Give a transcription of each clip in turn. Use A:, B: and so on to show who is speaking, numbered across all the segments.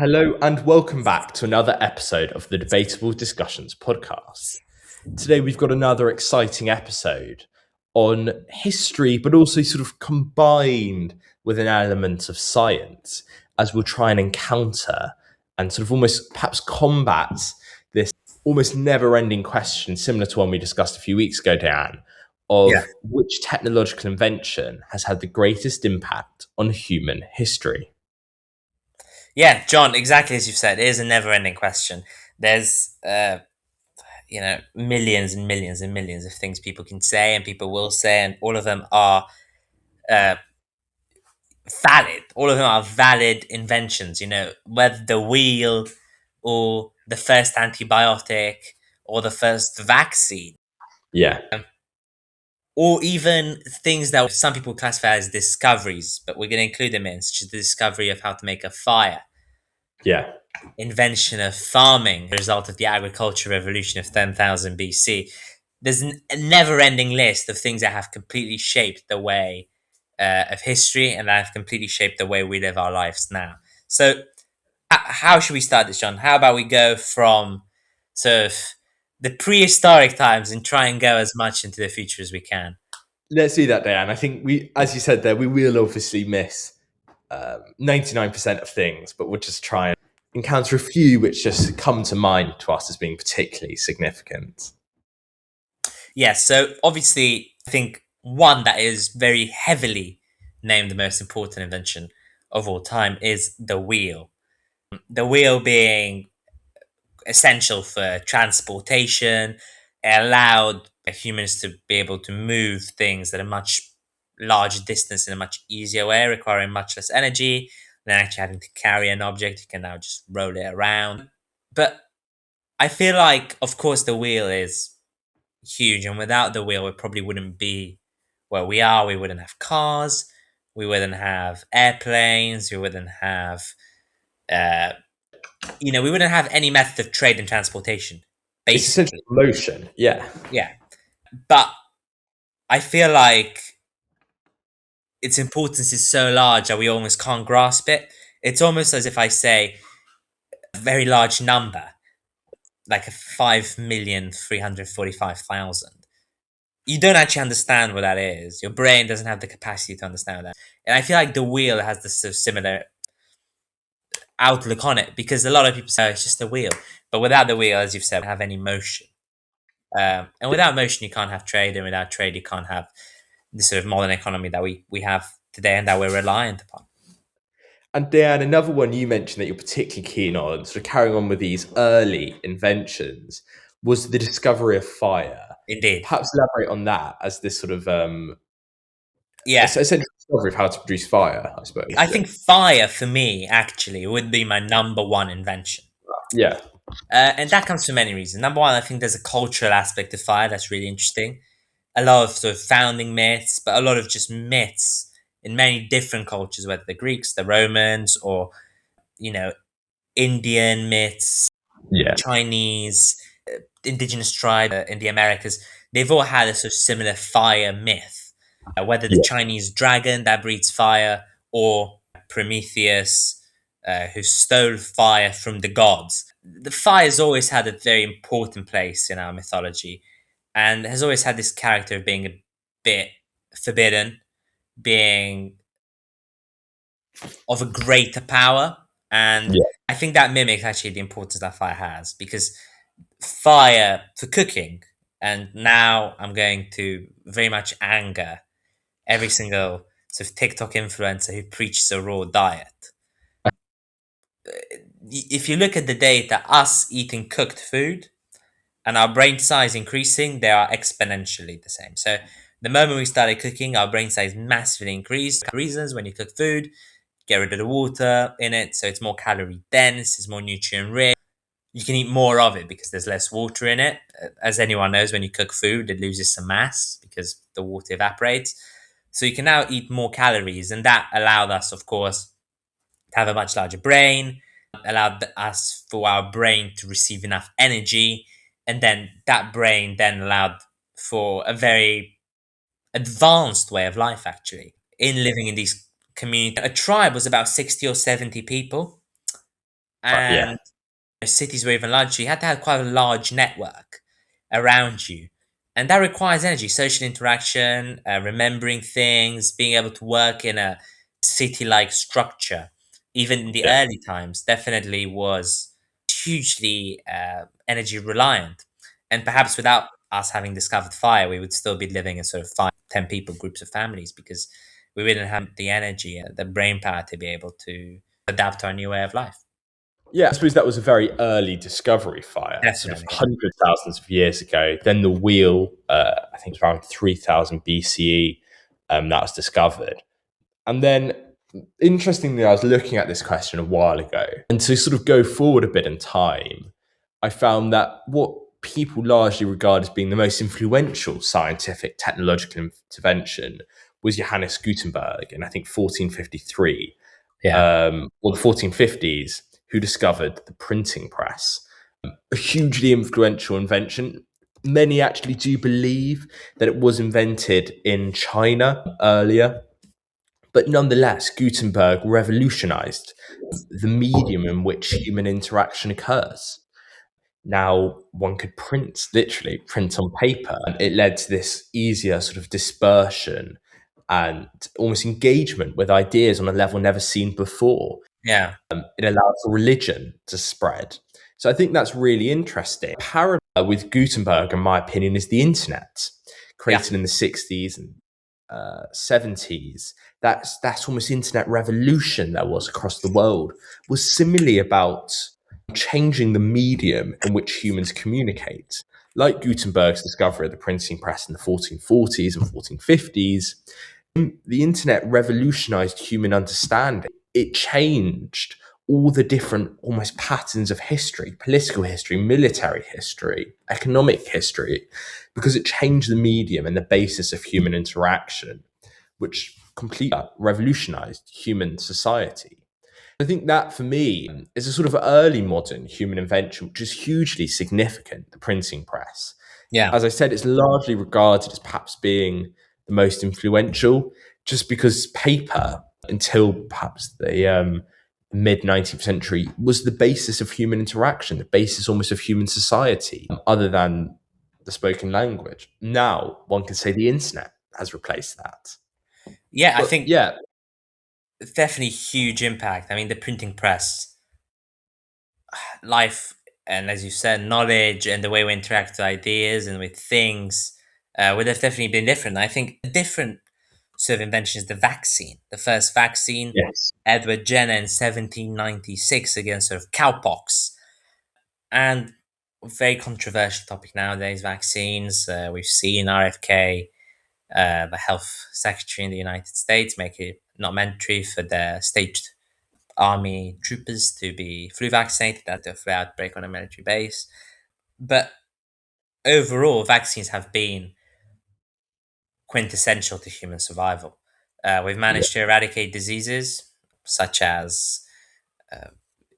A: Hello and welcome back to another episode of the Debatable Discussions podcast. Today we've got another exciting episode on history, but also sort of combined with an element of science as we'll try and encounter and sort of almost perhaps combat this almost never-ending question, similar to one we discussed a few weeks ago, Dan, of
B: Yeah.
A: which technological invention has had the greatest impact on human history.
B: Yeah, John, exactly as you've said, it is a never-ending question. There's, millions and millions and millions of things people can say and people will say, and all of them are uh, valid. All of them are valid inventions. Whether the wheel or the first antibiotic or the first vaccine,
A: Yeah.
B: or even things that some people classify as discoveries, but we're going to include them in, such as the discovery of how to make a fire.
A: Yeah.
B: Invention of farming, the result of the agricultural revolution of 10,000 BC. There's a never-ending list of things that have completely shaped the way of history and that have completely shaped the way we live our lives now. So, how should we start this, John? How about we go from sort of the prehistoric times and try and go as much into the future as we can?
A: Let's do that, Diane. I think as you said there, we will obviously miss 99% of things, but we'll just try and encounter a few which just come to mind to us as being particularly significant.
B: Yes, so obviously, I think one that is very heavily named the most important invention of all time is the wheel. The wheel being essential for transportation, it allowed humans to be able to move things at a much larger distance in a much easier way, requiring much less energy than actually having to carry an object. You can now just roll it around. But I feel like, of course, the wheel is huge, and without the wheel, we probably wouldn't be where we are. We wouldn't have cars, we wouldn't have airplanes, we wouldn't have, uh, we wouldn't have any method of trade and transportation.
A: It's essentially
B: Basically,
A: motion. Yeah.
B: yeah. But I feel like its importance is so large that we almost can't grasp it. It's almost as if I say a very large number, like a 5,345,000. You don't actually understand what that is. Your brain doesn't have the capacity to understand that. And I feel like the wheel has this sort of similar outlook on it because a lot of people say, "Oh, it's just a wheel." But without the wheel, as you've said, have any motion. And without motion, you can't have trade. And without trade, you can't have the sort of modern economy that we have today and that we're reliant upon.
A: And Dan, another one you mentioned that you're particularly keen on, sort of carrying on with these early inventions, was the discovery of fire.
B: Indeed.
A: Perhaps elaborate on that as this sort of
B: Yeah.
A: essential discovery of how to produce fire, I suppose.
B: I think fire, for me, actually, would be my number one invention.
A: Yeah.
B: And that comes for many reasons. Number one, I think there's a cultural aspect of fire that's really interesting. A lot of sort of founding myths, but a lot of just myths in many different cultures, whether the Greeks, the Romans, or, Indian myths,
A: Yeah.
B: Chinese, indigenous tribe in the Americas. They've all had a sort of similar fire myth, whether the
A: Yeah.
B: Chinese dragon that breathes fire or Prometheus, who stole fire from the gods. The fire's always had a very important place in our mythology and has always had this character of being a bit forbidden, being of a greater power. And
A: Yeah.
B: I think that mimics actually the importance that fire has because fire for cooking, and now I'm going to very much anger every single sort of TikTok influencer who preaches a raw diet. If you look at the data, us eating cooked food and our brain size increasing, they are exponentially the same. So the moment we started cooking, our brain size massively increased. Reasons: when you cook food, get rid of the water in it, so it's more calorie dense, it's more nutrient rich. You can eat more of it because there's less water in it. As anyone knows, when you cook food, it loses some mass because the water evaporates. So you can now eat more calories, and that allowed us, of course, to have a much larger brain, allowed us for our brain to receive enough energy, and then that brain then allowed for a very advanced way of life, actually, in living in these communities. A tribe was about 60 or 70 people. and
A: Yeah.
B: cities were even larger. So you had to have quite a large network around you. And that requires energy, social interaction, remembering things, being able to work in a city like structure, even in the
A: Yeah.
B: early times, definitely was hugely energy reliant. And perhaps without us having discovered fire, we would still be living in sort of 5, 10 people groups of families because we wouldn't have the energy, the brain power to be able to adapt to our new way of life.
A: Yeah, I suppose that was a very early discovery fire, sort of
B: Definitely.
A: hundreds of thousands of years ago. Then the wheel, I think it's around 3000 BCE, that was discovered. And then, interestingly, I was looking at this question a while ago. And to sort of go forward a bit in time, I found that what people largely regard as being the most influential scientific technological intervention was Johannes Gutenberg in, I think, 1453,
B: Yeah.
A: or the 1450s, who discovered the printing press. A hugely influential invention. Many actually do believe that it was invented in China earlier, but nonetheless, Gutenberg revolutionized the medium in which human interaction occurs. Now, one could print, literally print on paper, and it led to this easier sort of dispersion and almost engagement with ideas on a level never seen before.
B: Yeah.
A: It allowed for religion to spread. So I think that's really interesting. Parallel with Gutenberg, in my opinion, is the internet,
B: Yeah.
A: created in the 60s and 70s. That's almost internet revolution that was across the world, was similarly about changing the medium in which humans communicate. Like Gutenberg's discovery of the printing press in the 1440s and 1450s, the internet revolutionized human understanding. It changed all the different almost patterns of history, political history, military history, economic history, because it changed the medium and the basis of human interaction, which completely revolutionized human society. I think that for me is a sort of early modern human invention, which is hugely significant, the printing press.
B: Yeah.
A: As I said, it's largely regarded as perhaps being the most influential, just because paper, until perhaps the mid 19th century, was the basis of human interaction, the basis almost of human society, other than the spoken language. Now, one can say the internet has replaced that.
B: Yeah, I
A: But
B: think
A: yeah,
B: definitely huge impact. I mean, the printing press, life, and as you said, knowledge and the way we interact with ideas and with things would have definitely been different. I think a different sort of invention is the vaccine. The first vaccine,
A: yes,
B: Edward Jenner in 1796 against sort of cowpox. And very controversial topic nowadays, vaccines. We've seen RFK, the health secretary in the United States, make it not mandatory for the state army troopers to be flu vaccinated at the flu outbreak on a military base. But overall, vaccines have been quintessential to human survival. We've
A: yeah,
B: managed to eradicate diseases such as, uh,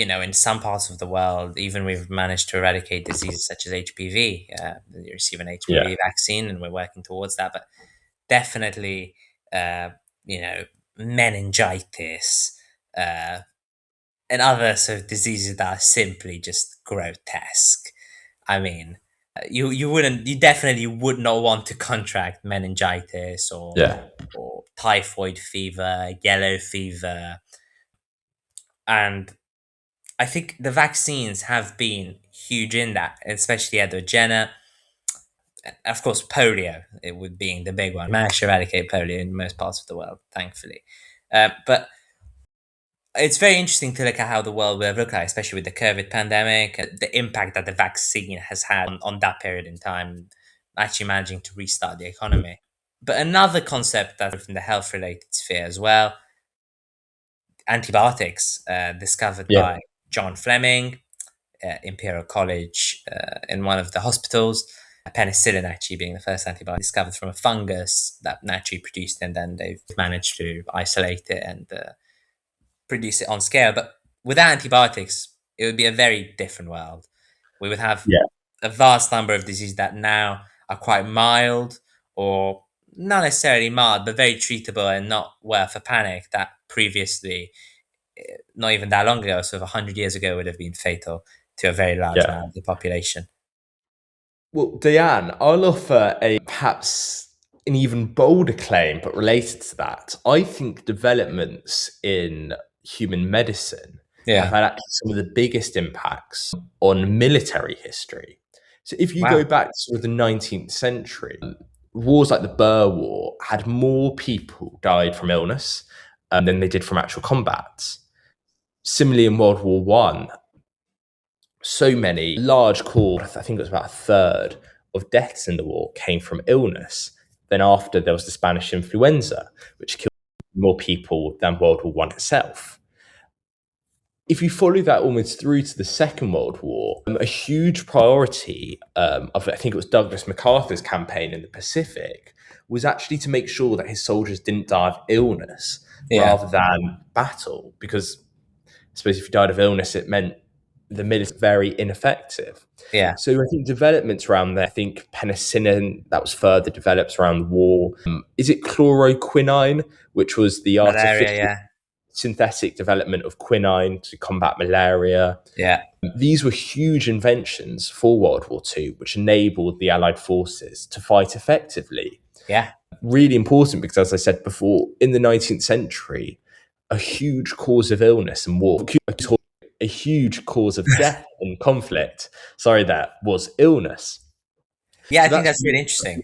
B: in some parts of the world, even we've managed to eradicate diseases such as HPV. You receive an
A: yeah,
B: HPV vaccine, and we're working towards that. But definitely, uh, you know, meningitis, uh, and other sort of diseases that are simply just grotesque. I mean, you definitely would not want to contract meningitis
A: yeah,
B: or typhoid fever, yellow fever, and I think the vaccines have been huge in that, especially Edward Jenner. Of course, polio it would being the big one. Managed to eradicate polio in most parts of the world, thankfully. But it's very interesting to look at how the world will have looked like, especially with the COVID pandemic, the impact that the vaccine has had on that period in time, actually managing to restart the economy. But another concept that's from the health related sphere as well, antibiotics, discovered
A: yeah,
B: by John Fleming, Imperial College, in one of the hospitals. Penicillin actually being the first antibiotic discovered from a fungus that naturally produced, and then they've managed to isolate it and produce it on scale. But without antibiotics, it would be a very different world. We would have
A: yeah,
B: a vast number of diseases that now are quite mild or not necessarily mild, but very treatable and not worth a panic that previously not even that long ago, sort of 100 years ago, would have been fatal to a very large
A: Yeah.
B: amount of the population.
A: Well, Diane, I'll offer a perhaps an even bolder claim, but related to that. I think developments in human medicine have
B: Yeah.
A: had actually some of the biggest impacts on military history. So if you go
B: Wow.
A: back to sort of the 19th century, wars like the Boer War had more people died from illness than they did from actual combat. Similarly, in World War One, so many large cause, I think it was about a third of deaths in the war came from illness. Then after there was the Spanish influenza, which killed more people than World War One itself. If you follow that almost through to the Second World War, a huge priority of, I think it was Douglas MacArthur's campaign in the Pacific, was actually to make sure that his soldiers didn't die of illness
B: Yeah.
A: rather than battle. Because I suppose if you died of illness, it meant the military very ineffective.
B: Yeah.
A: So I think developments around there, I think penicillin, that was further developed around the war. Is it chloroquine, which was the
B: Malaria.
A: artificial
B: Yeah.
A: synthetic development of quinine to combat malaria?
B: Yeah.
A: These were huge inventions for World War II, which enabled the Allied forces to fight effectively.
B: Yeah.
A: Really important because, as I said before, in the 19th century, a huge cause of illness and war, a huge cause of death and conflict, that was illness.
B: Yeah.
A: So
B: I think that's really interesting.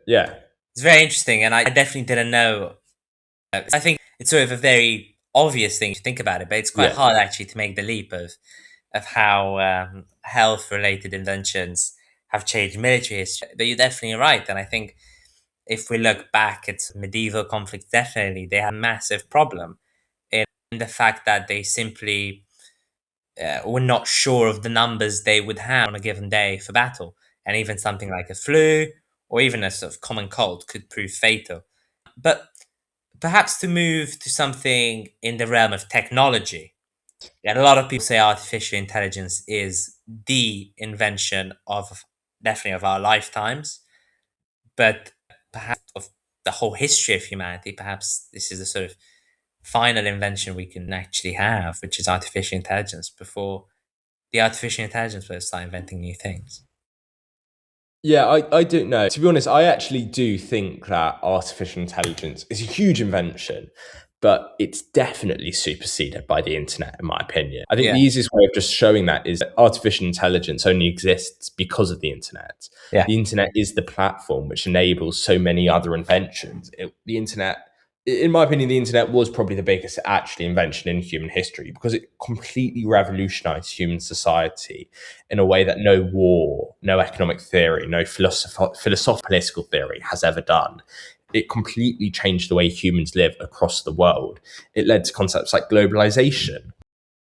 A: Yeah.
B: It's very interesting, and I definitely didn't know. I think it's sort of a very obvious thing to think about it, but it's quite
A: Yeah.
B: hard actually to make the leap of how health-related inventions have changed military history. But you're definitely right, and I think if we look back at medieval conflicts, definitely they had a massive problem in the fact that they simply were not sure of the numbers they would have on a given day for battle, and even something like a flu or even a sort of common cold could prove fatal. But perhaps to move to something in the realm of technology. And a lot of people say artificial intelligence is the invention of definitely of our lifetimes, but perhaps of the whole history of humanity. Perhaps this is the sort of final invention we can actually have, which is artificial intelligence, before the artificial intelligence will start inventing new things.
A: Yeah, I don't know. To be honest, I actually do think that artificial intelligence is a huge invention, but it's definitely superseded by the internet, in my opinion. I think
B: Yeah.
A: the easiest way of just showing that is that artificial intelligence only exists because of the internet.
B: Yeah.
A: The internet is the platform which enables so many other inventions. The internet, in my opinion, the internet was probably the biggest actually invention in human history because it completely revolutionized human society in a way that no war, no economic theory, no philosophical political theory has ever done. It completely changed the way humans live across the world. It led to concepts like globalization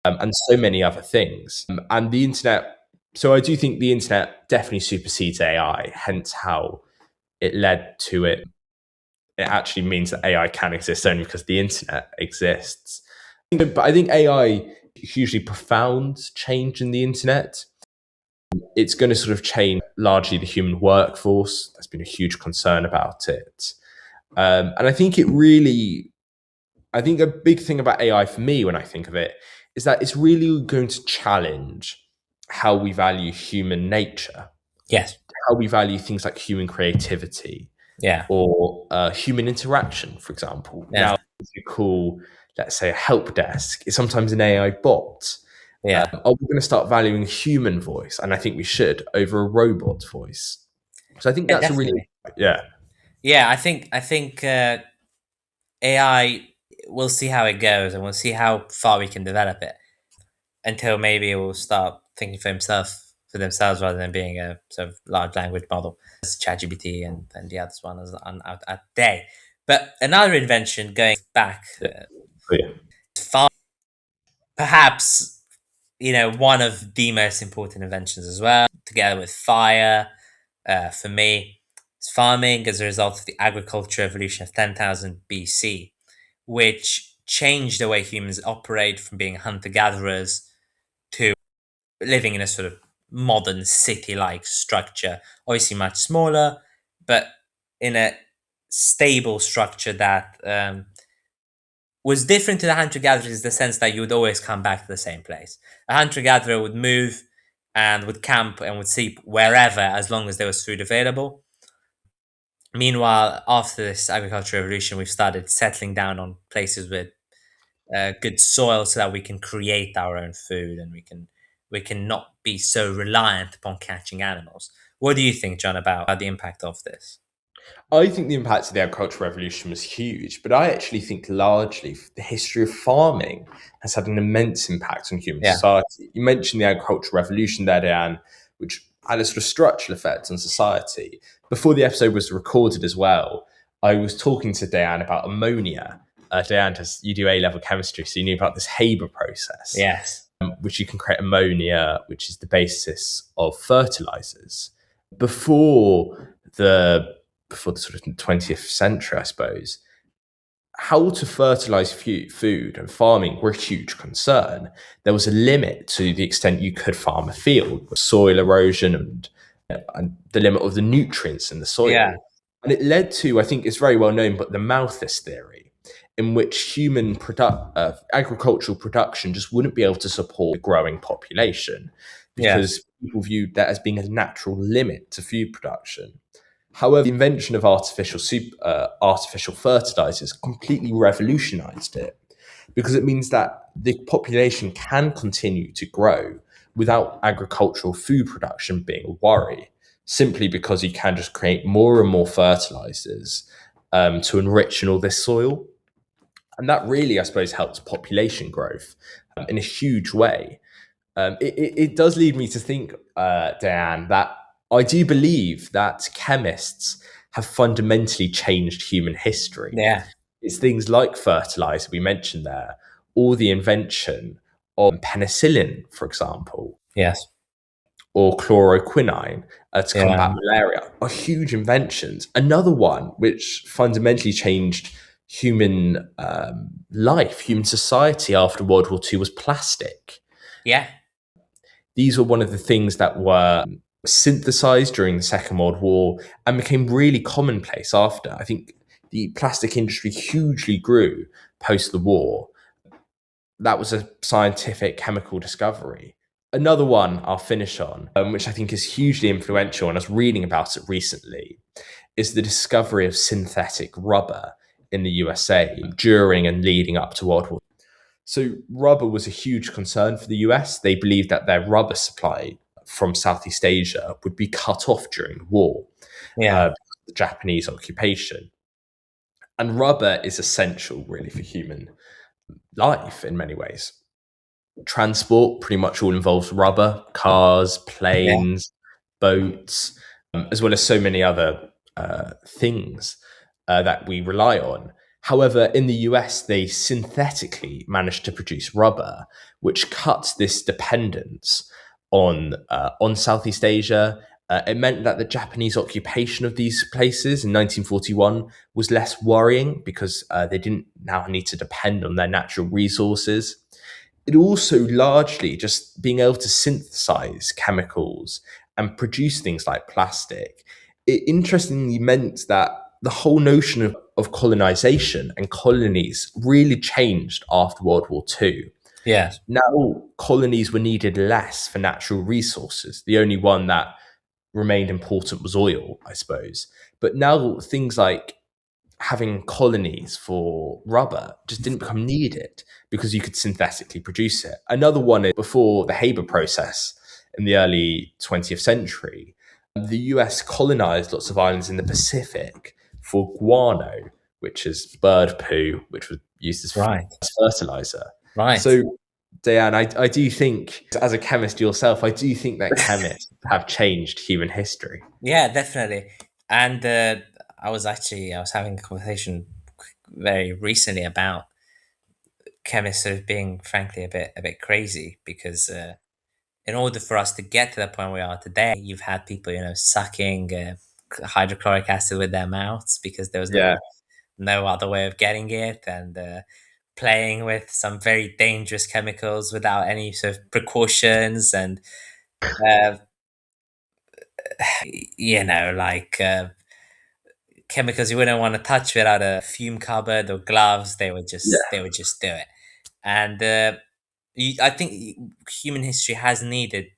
A: and so many other things. And the internet, so I do think the internet definitely supersedes AI, hence how it led to it. It actually means that AI can exist only because the internet exists. But I think AI hugely profound change in the internet. It's going to sort of change largely the human workforce. There's been a huge concern about it. And I think I think a big thing about AI for me when I think of it is that it's really going to challenge how we value human nature,
B: Yes.
A: how we value things like human creativity
B: Yeah.
A: or human interaction, for example.
B: Yeah.
A: Now, if you call, let's say, a help desk, it's sometimes an AI bot.
B: Yeah.
A: Are we going to start valuing a human voice? And I think we should over a robot voice. So I think
B: Yeah,
A: that's a really,
B: definitely.
A: yeah.
B: Yeah, I think AI. We'll see how it goes, and we'll see how far we can develop it until maybe it will start thinking for themselves, rather than being a sort of large language model, as ChatGPT and the other one is on out at day. But another invention going back
A: Oh, yeah.
B: far, perhaps one of the most important inventions as well, together with fire. For me, is farming as a result of the agriculture revolution of 10,000 BC, which changed the way humans operate from being hunter gatherers to living in a sort of modern city like structure. Obviously, much smaller, but in a stable structure that was different to the hunter-gatherers in the sense that you would always come back to the same place. A hunter-gatherer would move and would camp and would sleep wherever as long as there was food available. Meanwhile, after this agricultural revolution, we've started settling down on places with good soil so that we can create our own food and we can not be so reliant upon catching animals. What do you think, John, about the impact of this?
A: I think the impact of the agricultural revolution was huge, but I actually think largely the history of farming has had an immense impact on human
B: Yeah.
A: society. You mentioned the agricultural revolution there, Diane, which had a sort of structural effect on society. Before the episode was recorded as well, I was talking to Diane about ammonia. Diane, you do A-level chemistry, so you knew about this Haber process,
B: Yes.
A: which you can create ammonia, which is the basis of fertilizers. Before the sort of 20th century, I suppose, how to fertilize food and farming were a huge concern. There was a limit to the extent you could farm a field, with soil erosion and the limit of the nutrients in the soil.
B: Yeah.
A: And it led to, I think it's very well known, but the Malthus theory, in which human agricultural production just wouldn't be able to support a growing population because people viewed that as being a natural limit to food production. However, the invention of artificial fertilizers completely revolutionized it because it means that the population can continue to grow without agricultural food production being a worry, simply because you can just create more and more fertilizers to enrich all this soil. And that really, I suppose, helps population growth in a huge way. It does lead me to think, Diane, that I do believe that chemists have fundamentally changed human history.
B: Yeah.
A: It's things like fertilizer we mentioned there, or the invention of penicillin, for example,
B: Yes.
A: or chloroquine to
B: Yeah.
A: combat malaria, are huge inventions. Another one which fundamentally changed human life, human society after World War II was plastic.
B: Yeah.
A: These were one of the things that were synthesized during the Second World War and became really commonplace after. I think the plastic industry hugely grew post the war. That was a scientific chemical discovery. Another one I'll finish on, which I think is hugely influential, and I was reading about it recently, is the discovery of synthetic rubber in the USA during and leading up to World War. So rubber was a huge concern for the US. They believed that their rubber supply from Southeast Asia would be cut off during the war,
B: Yeah.
A: the Japanese occupation. And rubber is essential, really, for human life in many ways. Transport pretty much all involves rubber: cars, planes, boats, as well as so many other things that we rely on. However, in the US, they synthetically managed to produce rubber, which cuts this dependence on Southeast Asia. It meant that the Japanese occupation of these places in 1941 was less worrying because they didn't now need to depend on their natural resources. It also largely just being able to synthesize chemicals and produce things like plastic. It interestingly meant that the whole notion of colonization and colonies really changed after World War II.
B: Yes.
A: Now, colonies were needed less for natural resources. The only one that remained important was oil, I suppose. But now things like having colonies for rubber just didn't become needed because you could synthetically produce it. Another one is before the Haber process in the early 20th century, the US colonized lots of islands in the Pacific for guano, which is bird poo, which was used as fertilizer.
B: Right.
A: So, Diane, I do think, as a chemist yourself, I do think that chemists have changed human history.
B: Yeah, definitely. And I was having a conversation very recently about chemists sort of being, frankly, a bit crazy because in order for us to get to the point we are today, you've had people, sucking hydrochloric acid with their mouths because there was no other way of getting it, and playing with some very dangerous chemicals without any sort of precautions, and like chemicals you wouldn't want to touch without a fume cupboard or gloves. They would
A: Yeah.
B: just do it. And I think human history has needed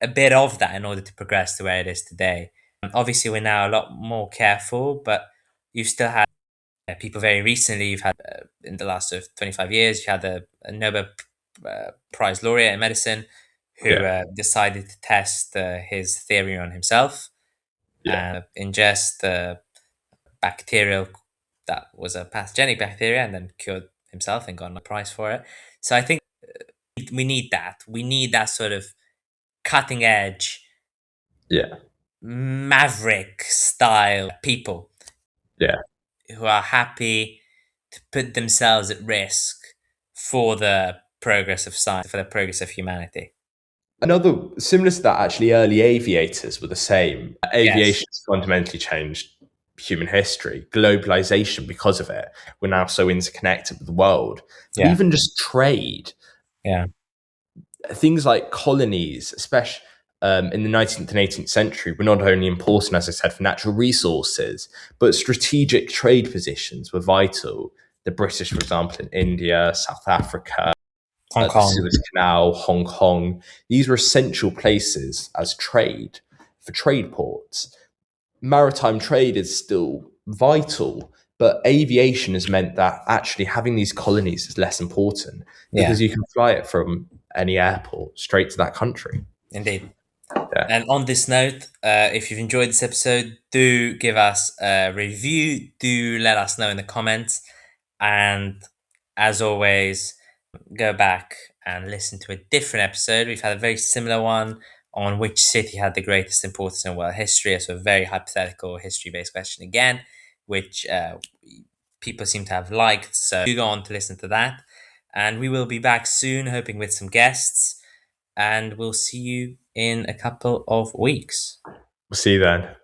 B: a bit of that in order to progress to where it is today. Obviously, we're now a lot more careful, but you've still had people very recently. You've had in the last sort of 25 years, you had a Nobel Prize laureate in medicine who
A: Yeah.
B: decided to test his theory on himself
A: Yeah.
B: and ingest the bacterial that was a pathogenic bacteria and then cured himself and got a prize for it. So I think we need that. We need that sort of cutting edge,
A: Yeah.
B: maverick style people
A: Yeah.
B: who are happy to put themselves at risk for the progress of science, for the progress of humanity.
A: Another similar to that, actually, early aviators were the same.
B: Yes.
A: Aviation has fundamentally changed human history. Globalization, because of it, we're now so interconnected with the world. But
B: Yeah.
A: even just trade,
B: Yeah.
A: things like colonies, especially in the 19th and 18th century, were not only important, as I said, for natural resources, but strategic trade positions were vital. The British, for example, in India, South Africa,
B: Hong
A: the
B: Kong.
A: Suez Canal, Hong Kong, these were essential places as trade, for trade ports. Maritime trade is still vital, but aviation has meant that actually having these colonies is less important
B: Yeah,
A: because you can fly it from any airport straight to that country.
B: indeed.
A: Yeah.
B: And on this note, if you've enjoyed this episode, do give us a review. Do let us know in the comments. And as always, go back and listen to a different episode. We've had a very similar one on which city had the greatest importance in world history. So a very hypothetical history-based question again, which people seem to have liked. So do go on to listen to that. And we will be back soon, hoping with some guests. And we'll see you in a couple of weeks.
A: We'll see you then.